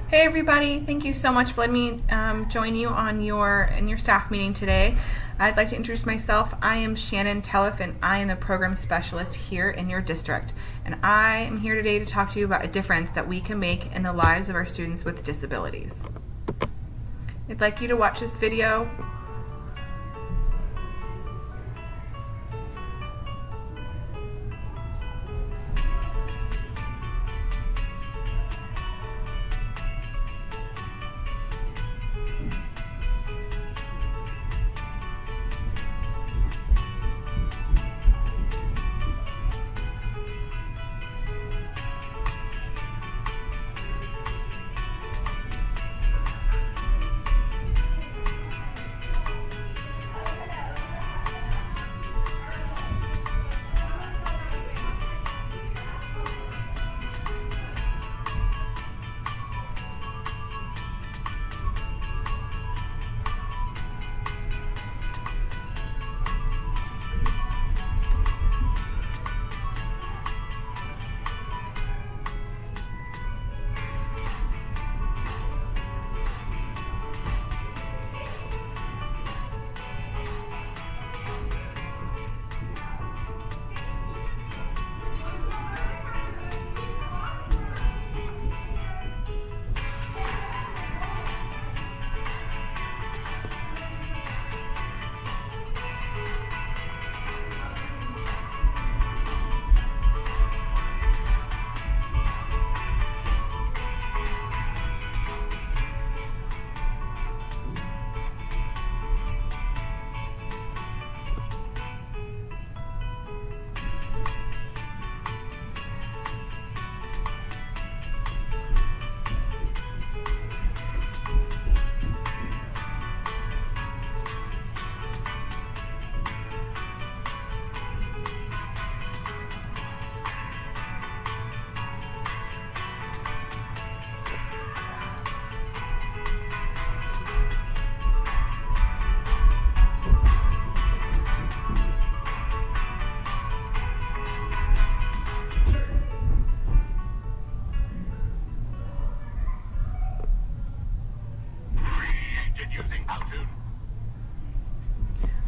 Hey everybody, thank you so much for letting me join you on your staff meeting today. I'd like to introduce myself. I am Shannon Telef and I am the program specialist here in your district. And I am here today to talk to you about a difference that we can make in the lives of our students with disabilities. I'd like you to watch this video.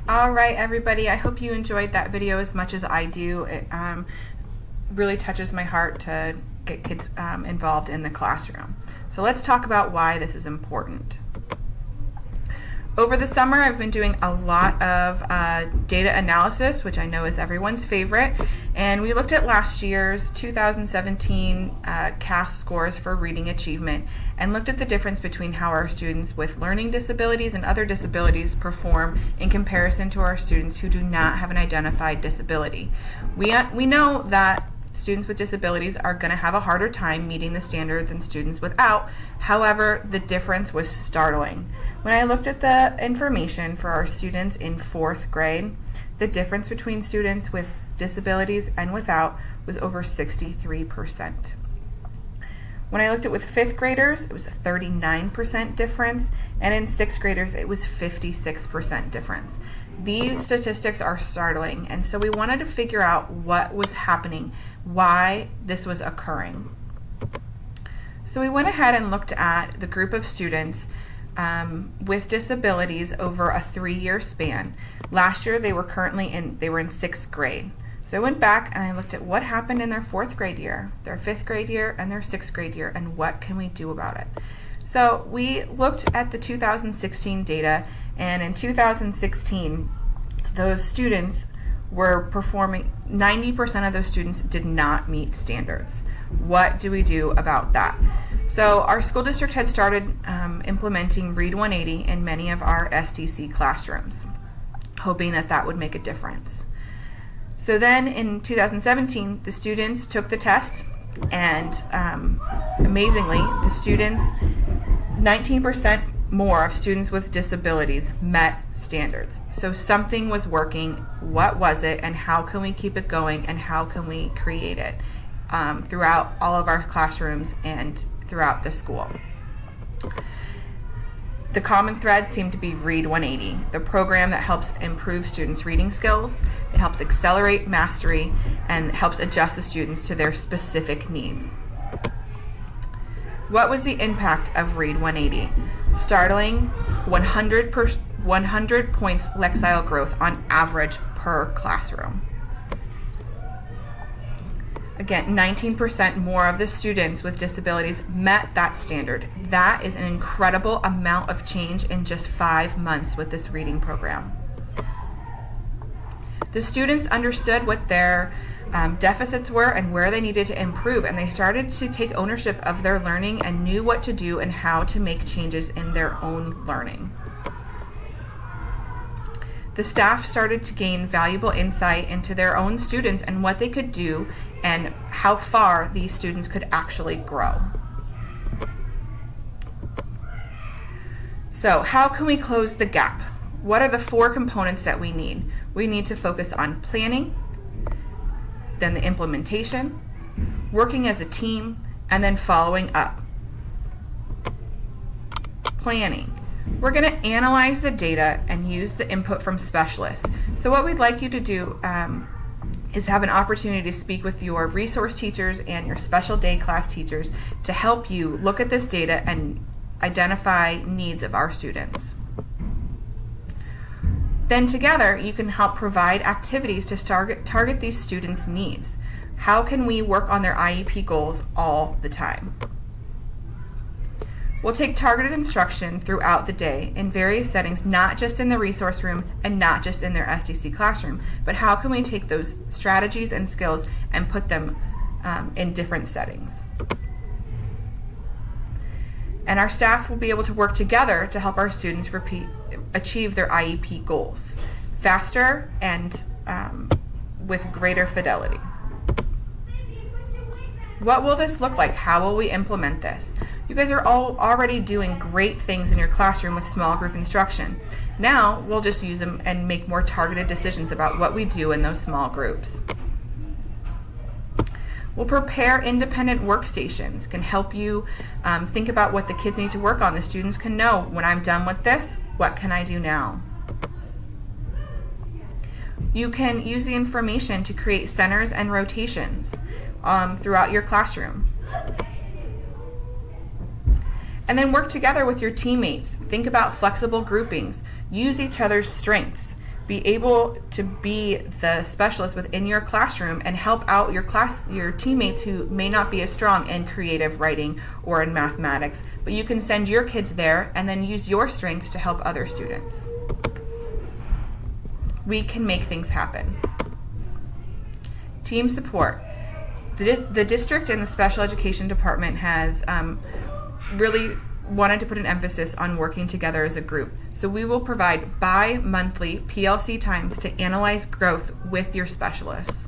All right, everybody, I hope you enjoyed that video as much as I do. It really touches my heart to get kids involved in the classroom. So let's talk about why this is important. Over the summer, I've been doing a lot of data analysis, which I know is everyone's favorite, and we looked at last year's 2017 CAS scores for reading achievement and looked at the difference between how our students with learning disabilities and other disabilities perform in comparison to our students who do not have an identified disability. We know that students with disabilities are going to have a harder time meeting the standard than students without. However, the difference was startling. When I looked at the information for our students in 4th grade, the difference between students with disabilities and without was over 63%. When I looked at with 5th graders, it was a 39% difference, and in 6th graders, it was 56% difference. These statistics are startling, and so we wanted to figure out what was happening, why this was occurring. So we went ahead and looked at the group of students with disabilities over a 3-year span. Last year they were in 6th grade. So I went back and I looked at what happened in their 4th grade year, their 5th grade year, and their 6th grade year, and what can we do about it. So we looked at the 2016 data, and in 2016 those students were performing, 90% of those students did not meet standards. What do we do about that? So our school district had started implementing Read 180 in many of our SDC classrooms, hoping that that would make a difference. So then in 2017, the students took the test, and amazingly, the students, 19% more of students with disabilities met standards. So something was working. What was it, and how can we keep it going, and how can we create it throughout all of our classrooms and throughout the school? The common thread seemed to be Read 180, the program that helps improve students' reading skills. It helps accelerate mastery and helps adjust the students to their specific needs. What was the impact of Read 180? Startling 100 points Lexile growth on average per classroom. Again, 19% more of the students with disabilities met that standard. That is an incredible amount of change in just 5 months with this reading program. The students understood what their deficits were and where they needed to improve, and they started to take ownership of their learning and knew what to do and how to make changes in their own learning. The staff started to gain valuable insight into their own students and what they could do and how far these students could actually grow. So, how can we close the gap? What are the 4 components that we need? We need to focus on planning, then the implementation, working as a team, and then following up. Planning. We're going to analyze the data and use the input from specialists. So what we'd like you to do is have an opportunity to speak with your resource teachers and your special day class teachers to help you look at this data and identify needs of our students. Then together, you can help provide activities to target these students' needs. How can we work on their IEP goals all the time? We'll take targeted instruction throughout the day in various settings, not just in the resource room and not just in their SDC classroom, but how can we take those strategies and skills and put them in different settings? And our staff will be able to work together to help our students achieve their IEP goals faster and with greater fidelity. What will this look like? How will we implement this? You guys are all already doing great things in your classroom with small group instruction. Now we'll just use them and make more targeted decisions about what we do in those small groups. We'll prepare independent workstations, can help you think about what the kids need to work on. The students can know, when I'm done with this, what can I do now? You can use the information to create centers and rotations throughout your classroom. And then work together with your teammates. Think about flexible groupings. Use each other's strengths. Be able to be the specialist within your classroom and help out your teammates who may not be as strong in creative writing or in mathematics, but you can send your kids there and then use your strengths to help other students. We can make things happen. Team support. The district and the special education department has really wanted to put an emphasis on working together as a group. So we will provide bi-monthly PLC times to analyze growth with your specialists.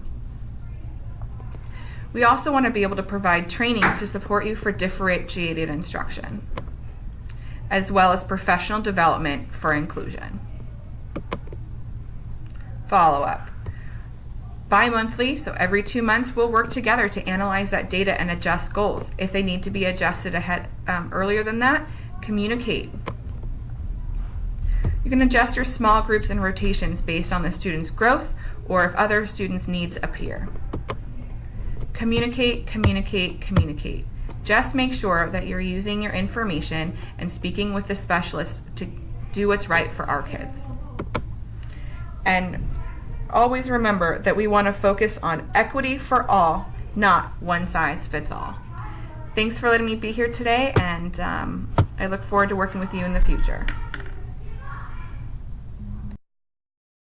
We also want to be able to provide training to support you for differentiated instruction, as well as professional development for inclusion. Follow-up. Bi-monthly, so every 2 months, we'll work together to analyze that data and adjust goals. If they need to be adjusted earlier than that, communicate. You can adjust your small groups and rotations based on the student's growth or if other students' needs appear. Communicate, communicate, communicate. Just make sure that you're using your information and speaking with the specialists to do what's right for our kids. And always remember that we want to focus on equity for all, not one size fits all. Thanks for letting me be here today, and I look forward to working with you in the future.